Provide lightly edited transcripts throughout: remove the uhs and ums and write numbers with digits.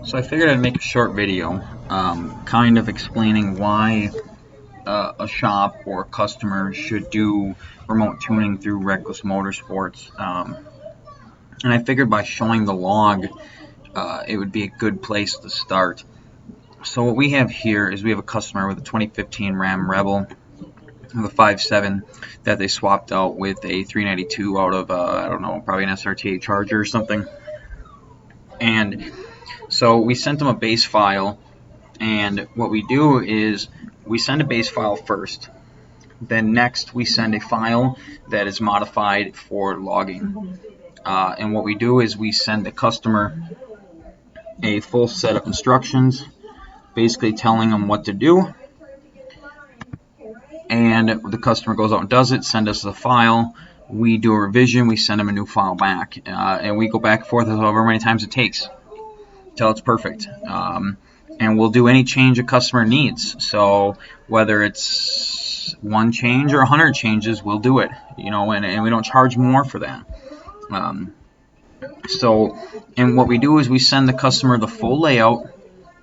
So I figured I'd make a short video, kind of explaining why a shop or a customer should do remote tuning through Reckless Motorsports. And I figured by showing the log, it would be a good place to start. So what we have here is we have a customer with a 2015 Ram Rebel with a 5.7 that they swapped out with a 392 out of, I don't know, probably an SRT Charger or something. And so we sent them a base file, and what we do is we send a base file first. Then next we send a file that is modified for logging. And what we do is we send the customer a full set of instructions, basically telling them what to do. And the customer goes out and does it, send us the file. We do a revision, we send them a new file back. And we go back and forth however many times it takes till it's perfect. And we'll do any change a customer needs. So whether it's one change or 100 changes, we'll do it. And we don't charge more for that. And what we do is we send the customer the full layout,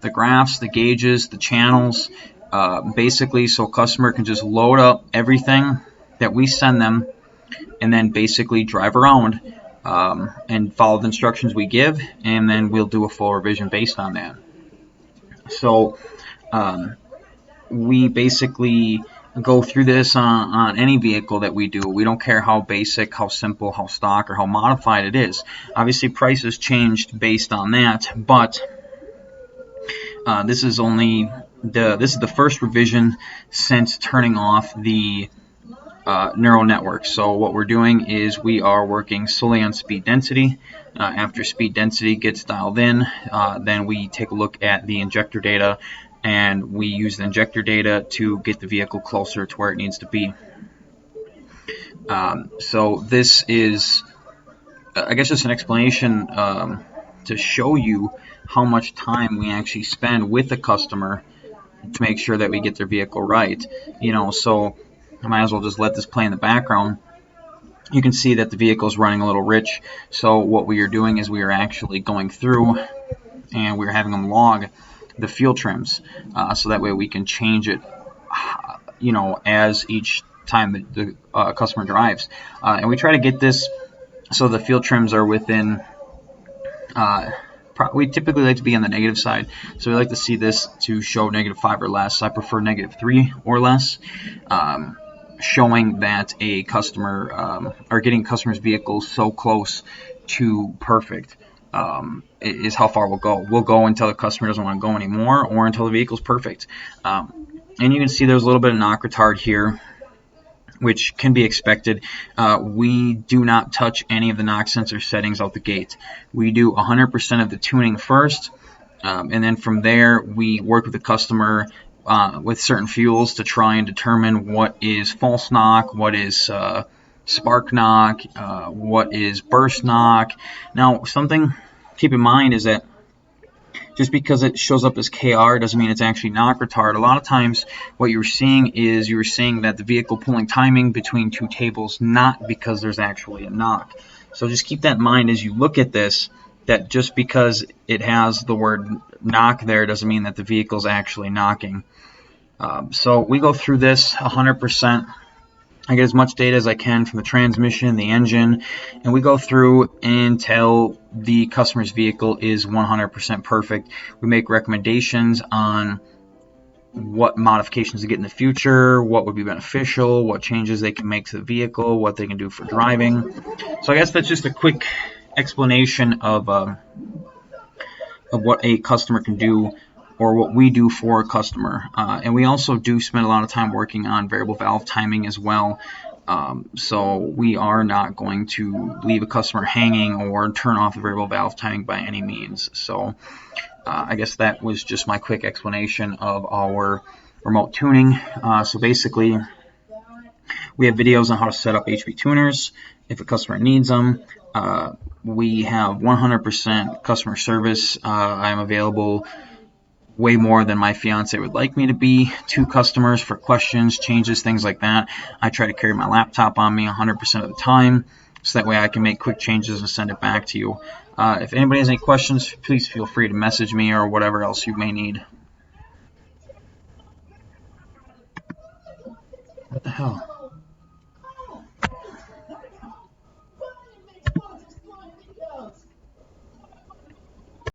the graphs, the gauges, the channels, basically so a customer can just load up everything that we send them and then basically drive around and follow the instructions we give, and then we'll do a full revision based on that. So we basically go through this on any vehicle that we do. We don't care how basic, how simple, how stock, or how modified it is. Obviously prices changed based on that, but this is the first revision since turning off the neural network. So what we're doing is we are working solely on speed density. After speed density gets dialed in, then we take a look at the injector data, and we use the injector data to get the vehicle closer to where it needs to be. So this is, I guess, just an explanation to show you how much time we actually spend with the customer to make sure that we get their vehicle right. So I might as well just let this play in the background. You can see that the vehicle is running a little rich. So what we are doing is we are actually going through and we're having them log the fuel trims, so that way we can change it, as each time the customer drives. And we try to get this so the fuel trims are within. We typically like to be on the negative side, so we like to see this to show -5 or less. I prefer -3 or less, showing that a customer or getting customers' vehicles so close to perfect is how far we'll go. We'll go until the customer doesn't want to go anymore, or until the vehicle's perfect. And you can see there's a little bit of knock retard here, which can be expected. We do not touch any of the knock sensor settings out the gate. We do 100% of the tuning first, and then from there we work with the customer with certain fuels to try and determine what is false knock, what is spark knock, what is burst knock. Now, something to keep in mind is that just because it shows up as KR doesn't mean it's actually knock retard. A lot of times what you're seeing is you're seeing that the vehicle pulling timing between two tables, not because there's actually a knock. So just keep that in mind as you look at this, that just because it has the word knock there doesn't mean that the vehicle's actually knocking. So we go through this 100%. I get as much data as I can from the transmission, the engine, and we go through until the customer's vehicle is 100% perfect. We make recommendations on what modifications to get in the future, what would be beneficial, what changes they can make to the vehicle, what they can do for driving. So I guess that's just a quick explanation of what a customer can do, or what we do for a customer. And we also do spend a lot of time working on variable valve timing as well. So we are not going to leave a customer hanging or turn off the variable valve timing by any means. So I guess that was just my quick explanation of our remote tuning. So basically, we have videos on how to set up HB tuners if a customer needs them. We have 100% customer service. I'm available way more than my fiance would like me to be to customers for questions, changes, things like that. I try to carry my laptop on me 100% of the time, so that way I can make quick changes and send it back to you. If anybody has any questions, please feel free to message me or whatever else you may need. What the hell?